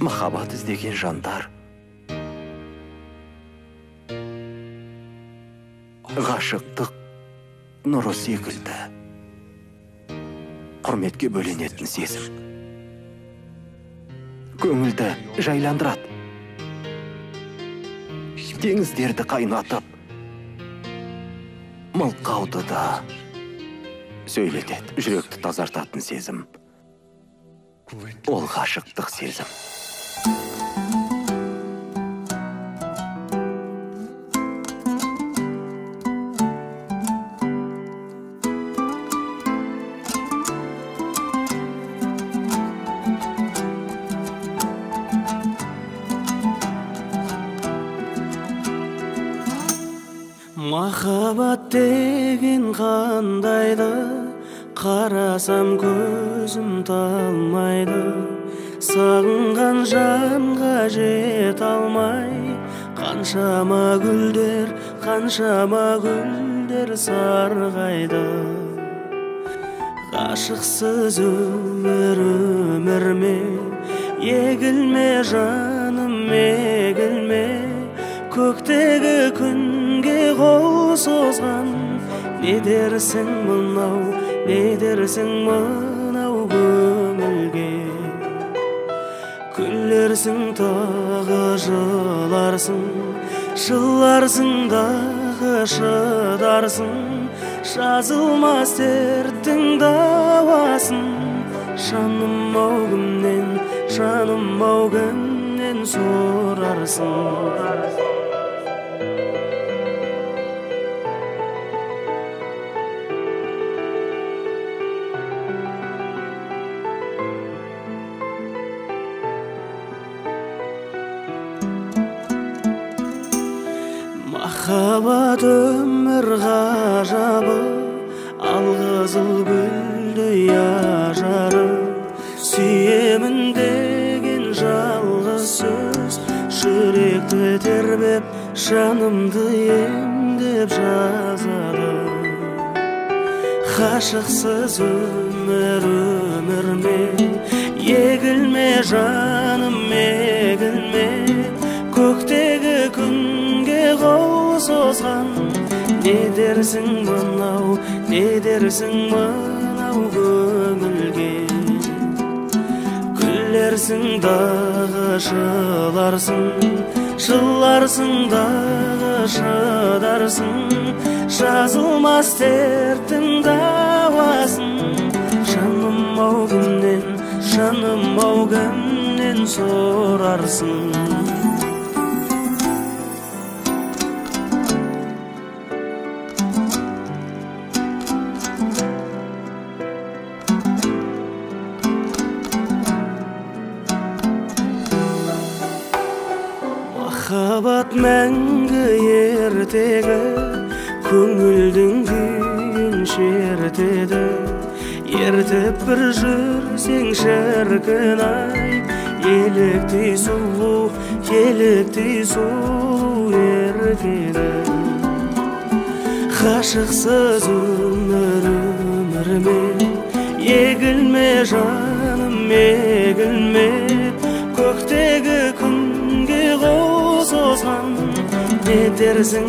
Махаббат іздеген жандар ғашықтық нұры секілді құрметке бөленетін сезім көңілді жайландырады, теңіздерді қайнатып мылқауды да сөйлетеді. Жүректі тазартатын сезім ол ғашықтық сезім. Махаббат деген қандайды, қарасам көзім талмайды. Сағынған жанға жете алмай, қаншама гүлдер сарғайды. Ғашықсыз өмір ме, егілме жаным, егілме. Көктегі күнге қол созған, не дерсің мынау көңілге. Күлерсің тағы жыларсың дағы шыдарсың. Жазылмас дерттің дауасын, жаным ау кімнен сорарсың. Махаббат өмір ғажабы, алқызыл гүлдей ажары. Сүйемін деген жалғыз сөз, жүректі тербеп, жанымды емдеп жазады. Ғашықсыз өмір ме, егілме жаным, егілме. Көктегі күнге қол созған, не дерсің мынау көңілге. Күлерсің дағы жыларсың дағы шыдарсың. Жазылмас дерттің дауасын, жаным ау кімнен сорарсың. Махаббат мәңгі ертегі, көңілдің күйін шертеді. Ертіп бір жүрсең шіркін-ай, еліктей сұлу ертеді. Ғашықсыз өмір ме, егілме жаным, егілме. Көктегі күнге қол созған, не дерсің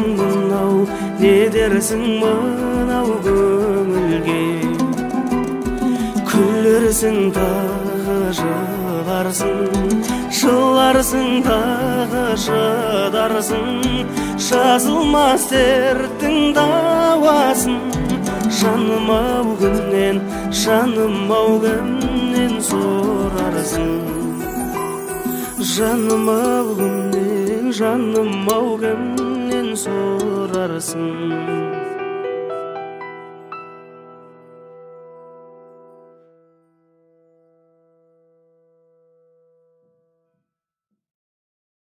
мынау көңілге. Күлерсің тағы жыларсың тағы шыдарсың. Жазылмас дерттің дауасын, жаным ау кімнен сорарсың. Жаным ау кімнен сорарсың.